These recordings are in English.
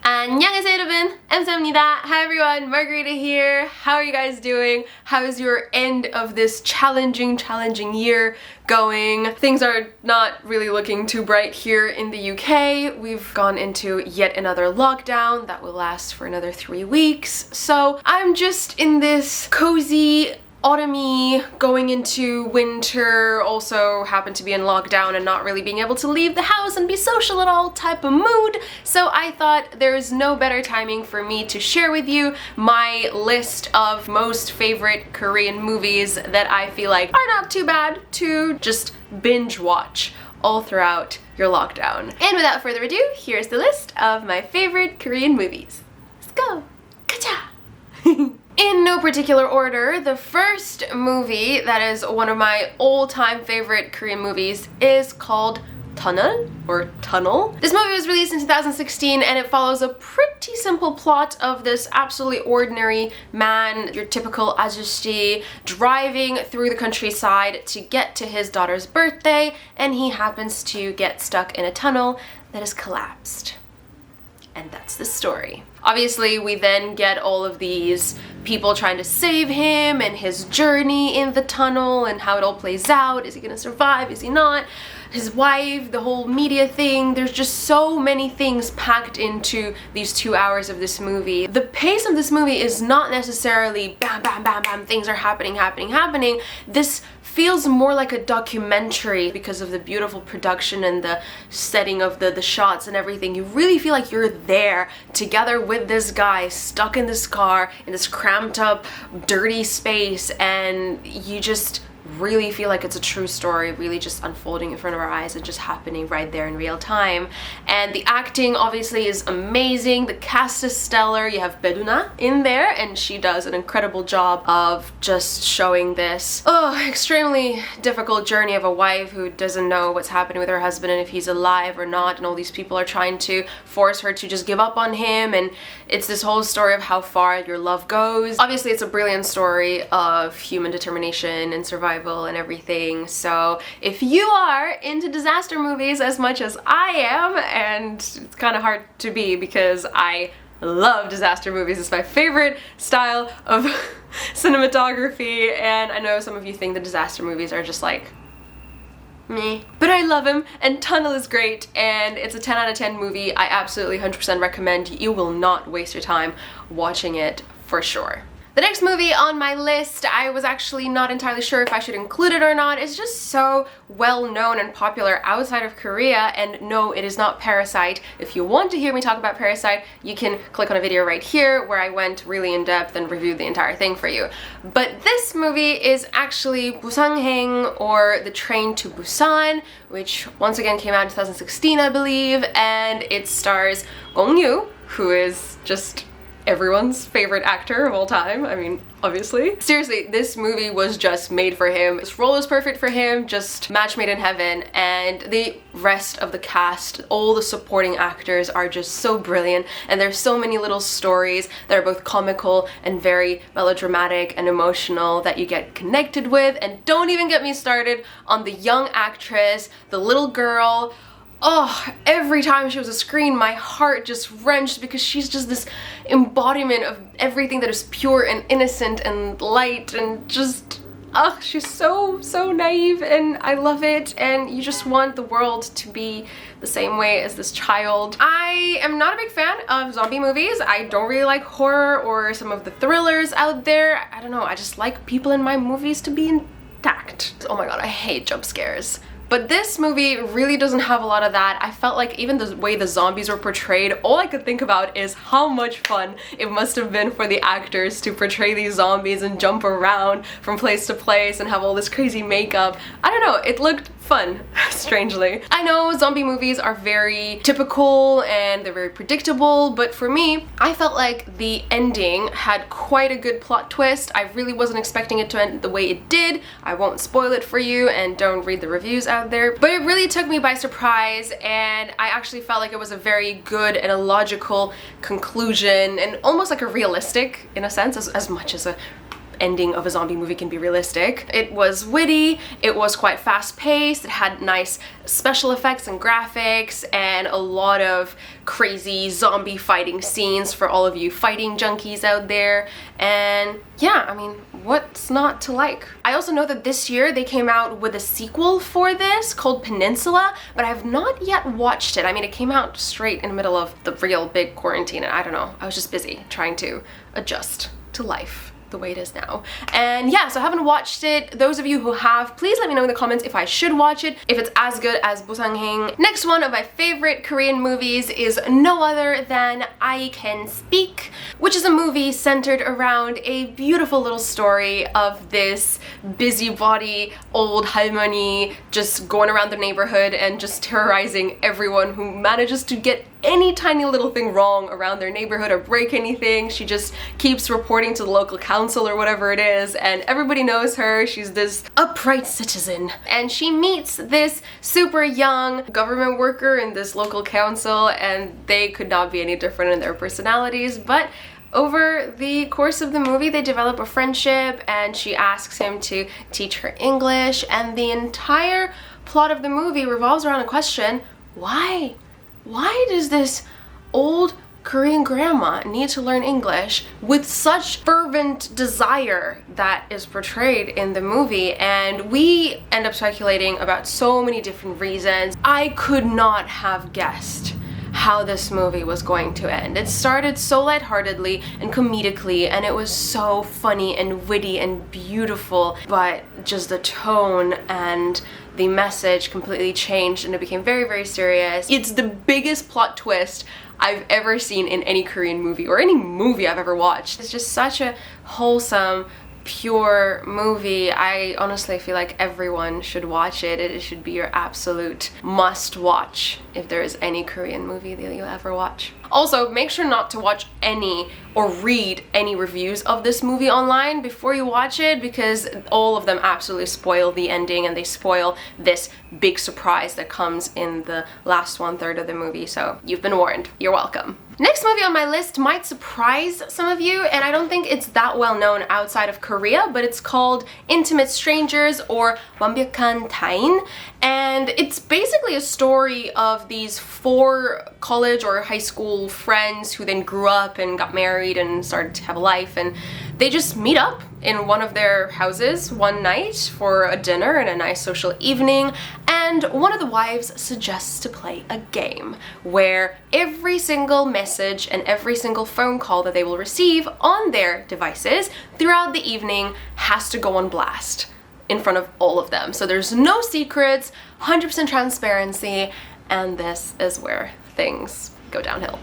안녕하세요 여러분, 엠사입니다. Hi everyone, Margarita here. How are you guys doing? How is your end of this challenging year going? Things are not really looking too bright here in the UK. We've gone into yet another lockdown that will last for another 3 weeks. So I'm just in this cozy autumny, going into winter, also happen to be in lockdown and not really being able to leave the house and be social at all type of mood. So I thought there is no better timing for me to share with you my list of most favorite Korean movies that I feel like are not too bad to just binge watch all throughout your lockdown. And without further ado, here's the list of my favorite Korean movies. Let's go! Kacha! In no particular order, the first movie that is one of my all-time favorite Korean movies is called Tunnel. This movie was released in 2016 and it follows a pretty simple plot of this absolutely ordinary man, your typical ajushi, driving through the countryside to get to his daughter's birthday, and he happens to get stuck in a tunnel that has collapsed. And that's the story. Obviously, we then get all of these people trying to save him and his journey in the tunnel and how it all plays out. Is he gonna survive? Is he not? His wife, the whole media thing. There's just so many things packed into these 2 hours of this movie. The pace of this movie is not necessarily bam, bam, bam, bam, things are happening. This feels more like a documentary because of the beautiful production and the setting of the shots and everything. You really feel like you're there together with this guy stuck in this car in this cramped up dirty space, and you just really feel like it's a true story really just unfolding in front of our eyes and just happening right there in real time. And the acting obviously is amazing. The cast is stellar. You have Beduna in there and she does an incredible job of just showing this extremely difficult journey of a wife who doesn't know what's happening with her husband and if he's alive or not, and all these people are trying to force her to just give up on him, and it's this whole story of how far your love goes. Obviously it's a brilliant story of human determination and survival and everything. So if you are into disaster movies as much as I am, and it's kind of hard to be because I love disaster movies, it's my favorite style of cinematography, and I know some of you think the disaster movies are just like me, but I love them, and Tunnel is great, and it's a 10 out of 10 movie. I absolutely 100% recommend. You will not waste your time watching it for sure. The next movie on my list, I was actually not entirely sure if I should include it or not. It's just so well known and popular outside of Korea, and no, it is not Parasite. If you want to hear me talk about Parasite, you can click on a video right here where I went really in depth and reviewed the entire thing for you. But this movie is actually Busang, or The Train to Busan, which once again came out in 2016, I believe, and it stars Gong Yoo, who is just everyone's favorite actor of all time. I mean, obviously. Seriously, this movie was just made for him. This role is perfect for him, just match made in heaven, and the rest of the cast, all the supporting actors are just so brilliant, and there's so many little stories that are both comical and very melodramatic and emotional that you get connected with. And don't even get me started on the young actress, the little girl. Oh, every time she was on screen, my heart just wrenched because she's just this embodiment of everything that is pure and innocent and light, and just, she's so naive, and I love it, and you just want the world to be the same way as this child. I am not a big fan of zombie movies. I don't really like horror or some of the thrillers out there. I don't know, I just like people in my movies to be intact. Oh my god, I hate jump scares. But this movie really doesn't have a lot of that. I felt like even the way the zombies were portrayed, all I could think about is how much fun it must have been for the actors to portray these zombies and jump around from place to place and have all this crazy makeup. I don't know, it looked fun, strangely. I know zombie movies are very typical and they're very predictable, but for me, I felt like the ending had quite a good plot twist. I really wasn't expecting it to end the way it did. I won't spoil it for you, and don't read the reviews out there, but it really took me by surprise, and I actually felt like it was a very good and a logical conclusion, and almost like a realistic, in a sense, as much as a ending of a zombie movie can be realistic. It was witty, it was quite fast-paced, it had nice special effects and graphics, and a lot of crazy zombie fighting scenes for all of you fighting junkies out there. And yeah, I mean, what's not to like? I also know that this year they came out with a sequel for this called Peninsula, but I have not yet watched it. I mean, it came out straight in the middle of the real big quarantine, and I don't know, I was just busy trying to adjust to life the way it is now. And yeah, so I haven't watched it. Those of you who have, please let me know in the comments if I should watch it, if it's as good as Busang. Next one of my favorite Korean movies is no other than I Can Speak, which is a movie centered around a beautiful little story of this busybody old halmoni just going around the neighborhood and just terrorizing everyone who manages to get any tiny little thing wrong around their neighborhood or break anything. She just keeps reporting to the local council or whatever it is, and everybody knows her. She's this upright citizen, and she meets this super young government worker in this local council, and they could not be any different in their personalities, but over the course of the movie they develop a friendship, and she asks him to teach her English, and the entire plot of the movie revolves around a question: why? Why does this old Korean grandma need to learn English with such fervent desire that is portrayed in the movie? And we end up speculating about so many different reasons. I could not have guessed how this movie was going to end. It started so lightheartedly and comedically, and it was so funny and witty and beautiful, but just the tone and the message completely changed and it became very, very serious. It's the biggest plot twist I've ever seen in any Korean movie or any movie I've ever watched. It's just such a wholesome, pure movie. I honestly feel like everyone should watch it. It should be your absolute must watch if there is any Korean movie that you'll ever watch. Also, make sure not to watch any or read any reviews of this movie online before you watch it, because all of them absolutely spoil the ending and they spoil this big surprise that comes in the last 1/3 of the movie. So you've been warned. You're welcome. Next movie on my list might surprise some of you, and I don't think it's that well known outside of Korea, but it's called Intimate Strangers or 완벽한 타인, and it's basically a story of these 4 college or high school friends who then grew up and got married and started to have a life, and they just meet up in one of their houses one night for a dinner and a nice social evening, and one of the wives suggests to play a game where every single message and every single phone call that they will receive on their devices throughout the evening has to go on blast in front of all of them. So there's no secrets, 100% transparency, and this is where things go downhill.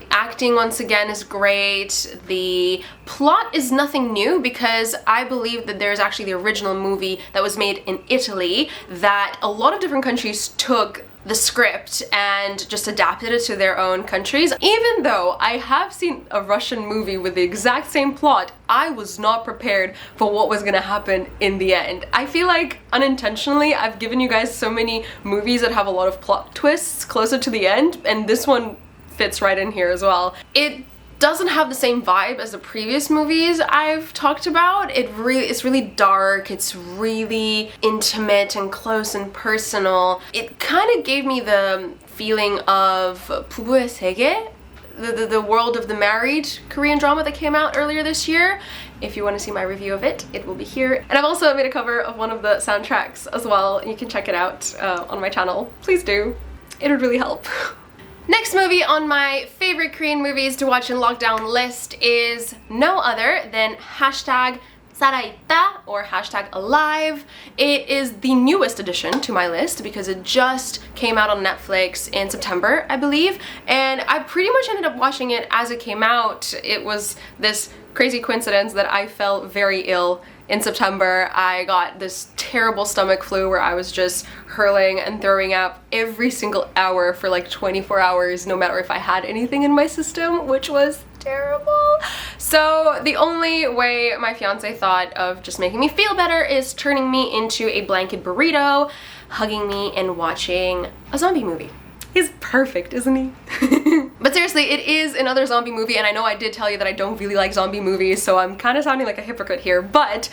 Acting once again is great. The plot is nothing new because I believe that there's actually the original movie that was made in Italy that a lot of different countries took the script and just adapted it to their own countries. Even though I have seen a Russian movie with the exact same plot, I was not prepared for what was gonna happen in the end. I feel like unintentionally I've given you guys so many movies that have a lot of plot twists closer to the end, and this one fits right in here as well. It doesn't have the same vibe as the previous movies I've talked about. It's really dark, it's really intimate and close and personal. It kind of gave me the feeling of 부부의 세계, the world of the married Korean drama that came out earlier this year. If you want to see my review of it, it will be here. And I've also made a cover of one of the soundtracks as well. You can check it out on my channel. Please do. It would really help. Next movie on my favorite Korean movies to watch in lockdown list is no other than #Saraita or #Alive. It is the newest addition to my list because it just came out on Netflix in September, I believe, and I pretty much ended up watching it as it came out. It was this crazy coincidence that I fell very ill in September. I got this terrible stomach flu where I was just hurling and throwing up every single hour for like 24 hours, no matter if I had anything in my system, which was terrible. So the only way my fiance thought of just making me feel better is turning me into a blanket burrito, hugging me, and watching a zombie movie. He's perfect, isn't he? But seriously, it is another zombie movie, and I know I did tell you that I don't really like zombie movies, so I'm kind of sounding like a hypocrite here, but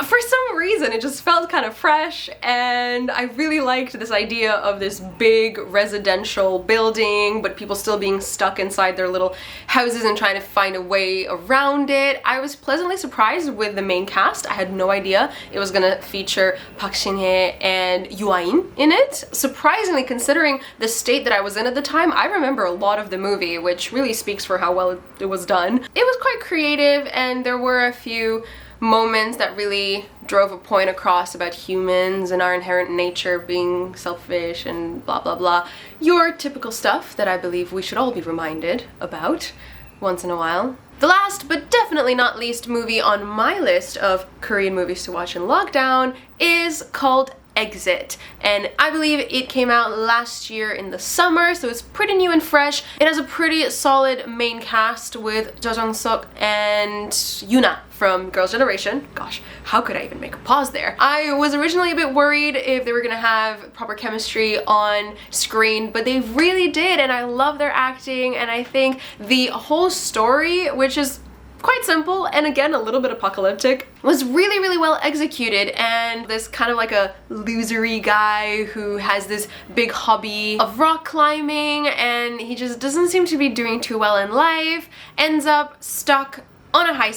for some reason it just felt kind of fresh, and I really liked this idea of this big residential building, but people still being stuck inside their little houses and trying to find a way around it. I was pleasantly surprised with the main cast. I had no idea it was gonna feature Park Shin-hye and Yoo Ah-in in it. Surprisingly, considering the state that I was in at the time, I remember a lot of the movie, which really speaks for how well it was done. It was quite creative, and there were a few moments that really drove a point across about humans and our inherent nature of being selfish and blah blah blah. Your typical stuff that I believe we should all be reminded about once in a while. The last but definitely not least movie on my list of Korean movies to watch in lockdown is called Exit, and I believe it came out last year in the summer, so it's pretty new and fresh. It has a pretty solid main cast with Jo Jung-suk and Yoona from Girls' Generation. Gosh, how could I even make a pause there? I was originally a bit worried if they were gonna have proper chemistry on screen, but they really did, and I love their acting, and I think the whole story, which is quite simple and again a little bit apocalyptic, was really really well executed. And this kind of like a losery guy who has this big hobby of rock climbing, and he just doesn't seem to be doing too well in life, ends up stuck on a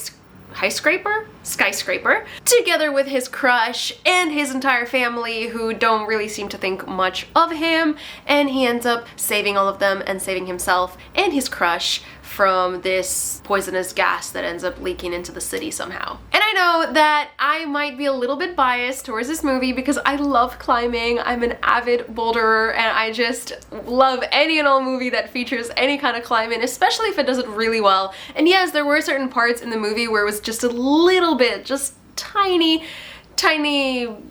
skyscraper together with his crush and his entire family, who don't really seem to think much of him, and he ends up saving all of them and saving himself and his crush from this poisonous gas that ends up leaking into the city somehow. And I know that I might be a little bit biased towards this movie because I love climbing. I'm an avid boulderer, and I just love any and all movie that features any kind of climbing, especially if it does it really well. And yes, there were certain parts in the movie where it was just a little bit, just tiny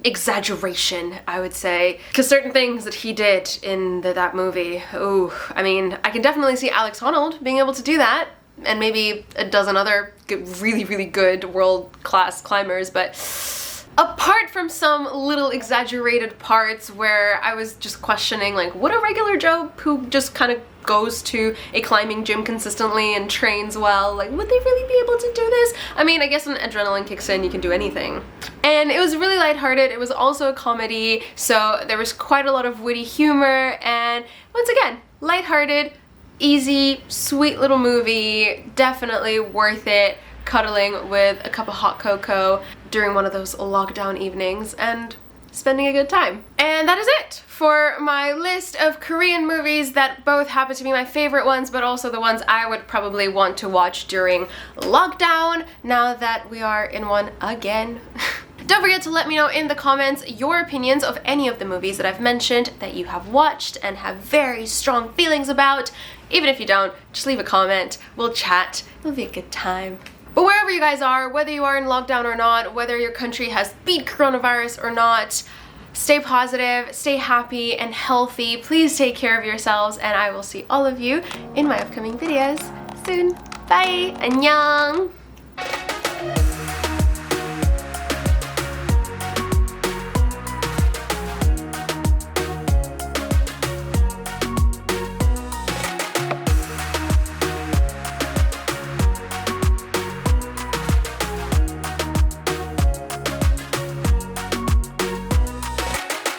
exaggeration, I would say, because certain things that he did in that movie, oh, I mean, I can definitely see Alex Honnold being able to do that, and maybe a dozen other really good world-class climbers, but apart from some little exaggerated parts where I was just questioning, like, would a regular Joe who just kind of goes to a climbing gym consistently and trains well, like, would they really be able to do this? I mean, I guess when adrenaline kicks in, you can do anything. And it was really lighthearted. It was also a comedy, so there was quite a lot of witty humor, and once again, lighthearted, easy, sweet little movie, definitely worth it cuddling with a cup of hot cocoa during one of those lockdown evenings and spending a good time. And that is it for my list of Korean movies that both happen to be my favorite ones, but also the ones I would probably want to watch during lockdown now that we are in one again. Don't forget to let me know in the comments your opinions of any of the movies that I've mentioned that you have watched and have very strong feelings about. Even if you don't, just leave a comment, we'll chat, it'll be a good time. But wherever you guys are, whether you are in lockdown or not, whether your country has beat coronavirus or not, stay positive, stay happy and healthy. Please take care of yourselves, and I will see all of you in my upcoming videos soon. Bye! Annyeong!